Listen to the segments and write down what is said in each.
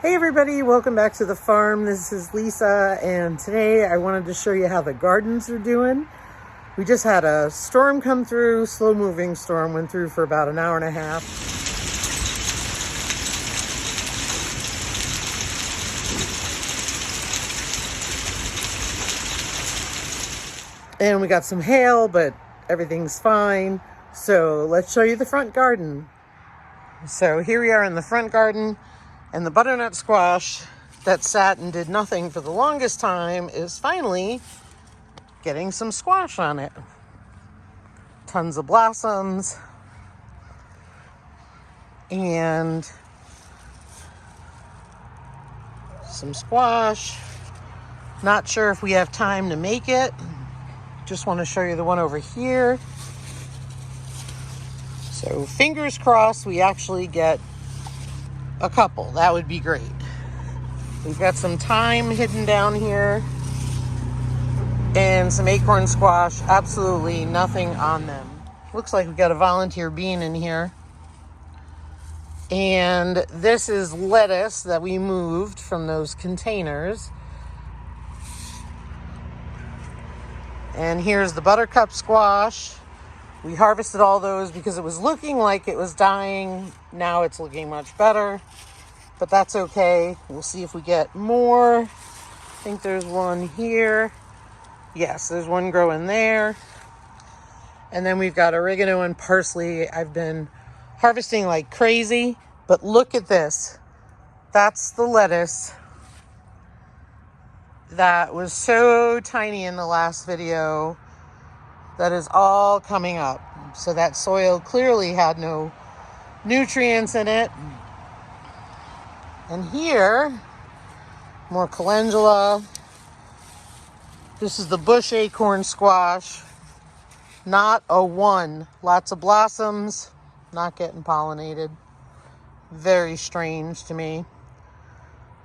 Hey everybody, welcome back to the farm. This is Lisa, and today I wanted to show you how the gardens are doing. We just had a storm come through, slow moving storm, went through for about an hour and a half. And we got some hail, but everything's fine. So let's show you the front garden. So here we are in the front garden, and the butternut squash that sat and did nothing for the longest time is finally getting some squash on it. Tons of blossoms. And some squash. Not sure if we have time to make it. Just want to show you the one over here. So fingers crossed we actually get a couple. That would be great. We've got some thyme hidden down here and some acorn squash. Absolutely nothing on them. Looks like we got a volunteer bean in here. And this is lettuce that we moved from those containers. And here's the buttercup squash. We harvested all those because it was looking like it was dying. Now it's looking much better, but that's okay. We'll see if we get more. I think there's one here. Yes, there's one growing there. And then we've got oregano and parsley. I've been harvesting like crazy, but look at this. That's the lettuce that was so tiny in the last video. That is all coming up. So that soil clearly had no nutrients in it. And here, more calendula. This is the bush acorn squash. Not a one. Lots of blossoms, not getting pollinated. Very strange to me.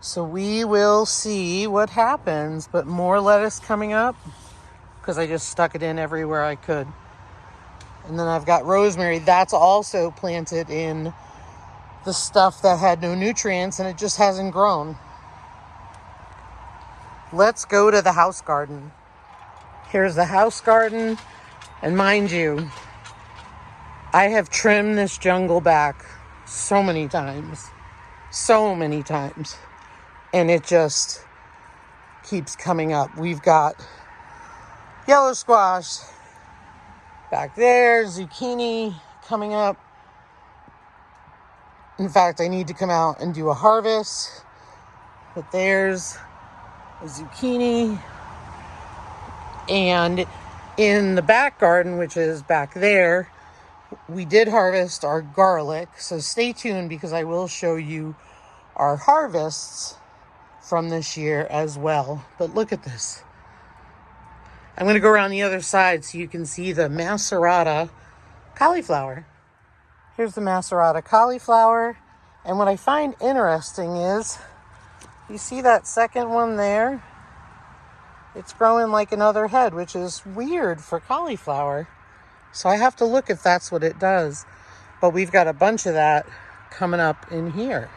So we will see what happens, but more lettuce coming up, because I just stuck it in everywhere I could. And then I've got rosemary. That's also planted in the stuff that had no nutrients, and it just hasn't grown. Let's go to the house garden. Here's the house garden. And mind you, I have trimmed this jungle back so many times. So many times. And it just keeps coming up. We've got yellow squash back there, zucchini coming up. In fact, I need to come out and do a harvest. But there's a zucchini. And in the back garden, which is back there, we did harvest our garlic. So stay tuned, because I will show you our harvests from this year as well. But look at this. I'm going to go around the other side so you can see the Macerata cauliflower. Here's the Macerata cauliflower. And what I find interesting is, you see that second one there? It's growing like another head, which is weird for cauliflower. So I have to look if that's what it does. But we've got a bunch of that coming up in here.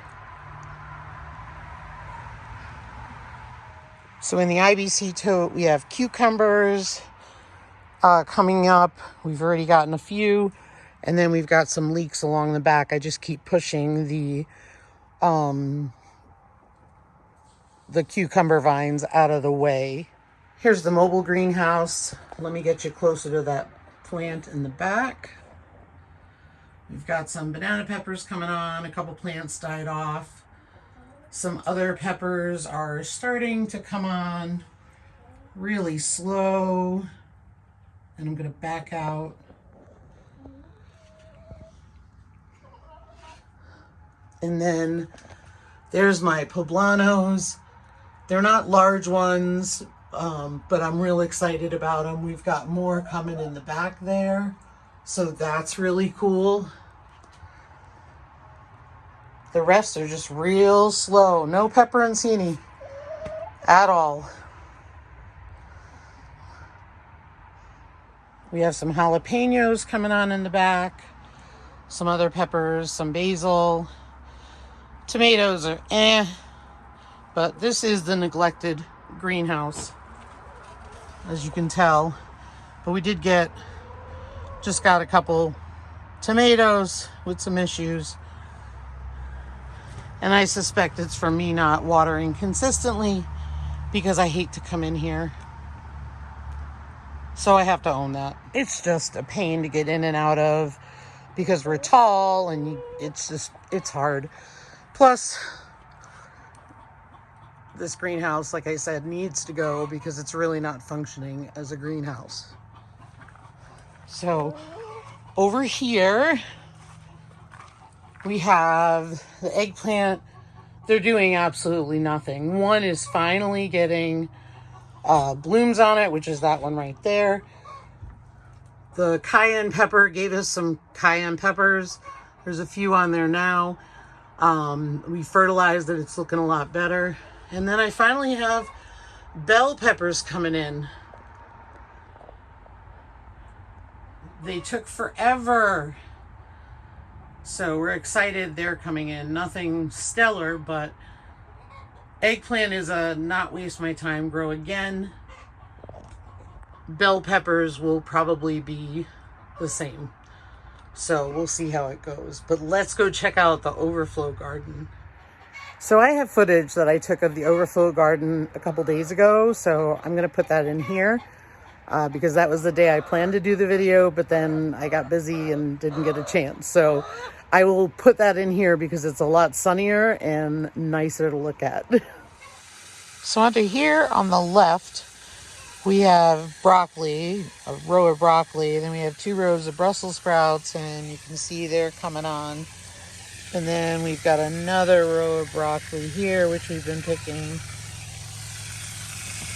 So in the IBC tote, we have cucumbers coming up. We've already gotten a few. And then we've got some leeks along the back. I just keep pushing the cucumber vines out of the way. Here's the mobile greenhouse. Let me get you closer to that plant in the back. We've got some banana peppers coming on. A couple plants died off. Some other peppers are starting to come on really slow. And I'm going to back out. And then there's my poblanos. They're not large ones, but I'm real excited about them. We've got more coming in the back there. So that's really cool. The rest are just real slow. No pepperoncini at all. We have some jalapenos coming on in the back. Some other peppers, some basil. Tomatoes are But this is the neglected greenhouse, as you can tell. But we did just got a couple tomatoes with some issues. And I suspect it's from me not watering consistently because I hate to come in here. So I have to own that. It's just a pain to get in and out of because we're tall and it's hard. Plus, this greenhouse, like I said, needs to go because it's really not functioning as a greenhouse. So over here, we have the eggplant. They're doing absolutely nothing. One is finally getting blooms on it, which is that one right there. The cayenne pepper gave us some cayenne peppers. There's a few on there now. We fertilized it. It's looking a lot better. And then I finally have bell peppers coming in. They took forever. So we're excited they're coming in. Nothing stellar, but eggplant is a not waste my time, grow again. Bell peppers will probably be the same. So we'll see how it goes. But let's go check out the overflow garden. So I have footage that I took of the overflow garden a couple days ago. So I'm going to put that in here because that was the day I planned to do the video, but then I got busy and didn't get a chance. So I will put that in here because it's a lot sunnier and nicer to look at. So under here on the left, we have broccoli, a row of broccoli. Then we have 2 rows of Brussels sprouts, and you can see they're coming on. And then we've got another row of broccoli here, which we've been picking.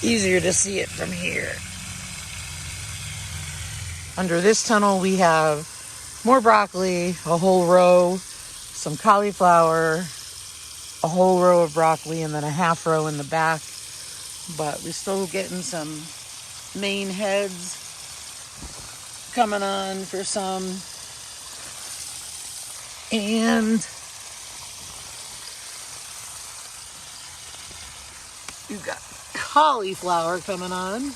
Easier to see it from here. Under this tunnel, we have more broccoli, a whole row, some cauliflower, a whole row of broccoli, and then a half row in the back. But we're still getting some main heads coming on for some. And you've got cauliflower coming on.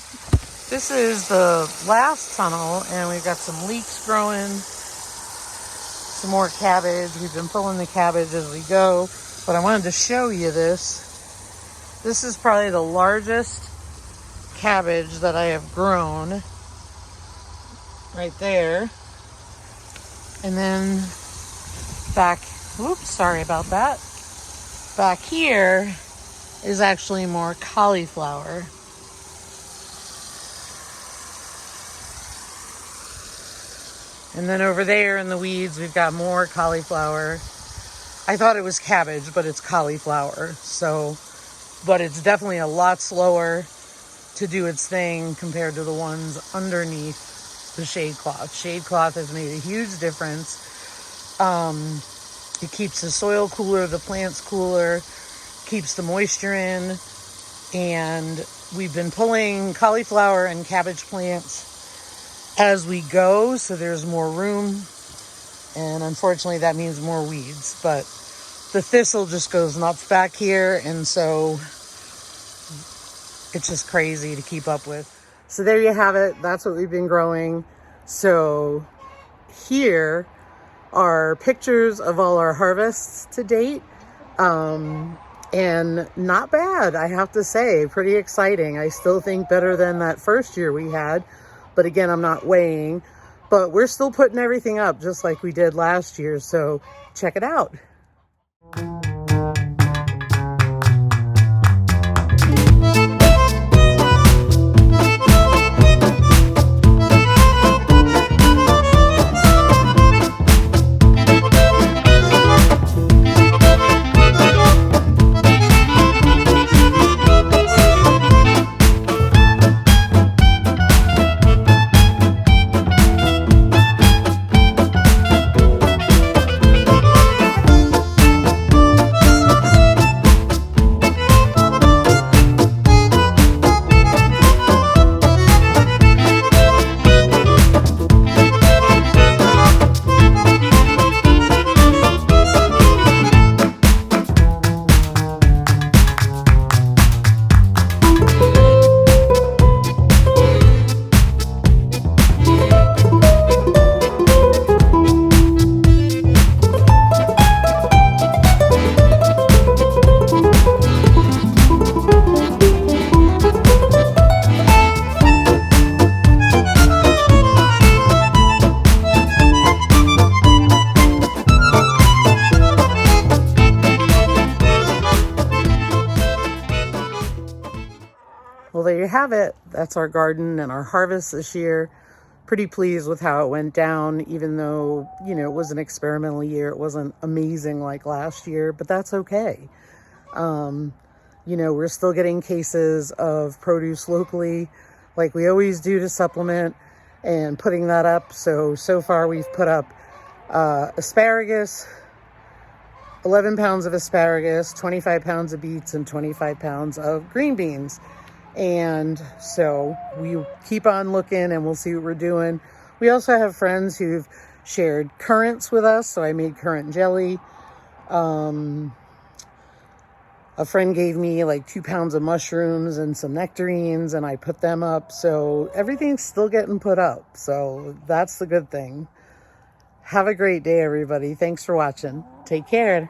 This is the last tunnel, and we've got some leeks growing, some more cabbage. We've been pulling the cabbage as we go, but I wanted to show you this. This is probably the largest cabbage that I have grown right there. And then back, oops, sorry about that. Back here is actually more cauliflower. And then over there in the weeds, we've got more cauliflower. I thought it was cabbage, but it's cauliflower. So, but it's definitely a lot slower to do its thing compared to the ones underneath the shade cloth. Shade cloth has made a huge difference. It keeps the soil cooler, the plants cooler, keeps the moisture in. And we've been pulling cauliflower and cabbage plants as we go, so there's more room. And unfortunately, that means more weeds. But the thistle just goes nuts back here, and so it's just crazy to keep up with. So there you have it. That's what we've been growing. So here are pictures of all our harvests to date. And not bad, I have to say. Pretty exciting. I still think better than that first year we had. But again, I'm not weighing. But we're still putting everything up just like we did last year. So check it out. Well, there you have it. That's our garden and our harvest this year. Pretty pleased with how it went down, even though, you know, it was an experimental year. It wasn't amazing like last year, but that's okay. You know, we're still getting cases of produce locally like we always do to supplement and putting that up. So far we've put up asparagus, 11 pounds of asparagus, 25 pounds of beets, and 25 pounds of green beans. And so we keep on looking and we'll see what we're doing. We also have friends who've shared currants with us. So I made currant jelly. A friend gave me like 2 pounds of mushrooms and some nectarines, and I put them up. So everything's still getting put up. So that's the good thing. Have a great day, everybody. Thanks for watching. Take care.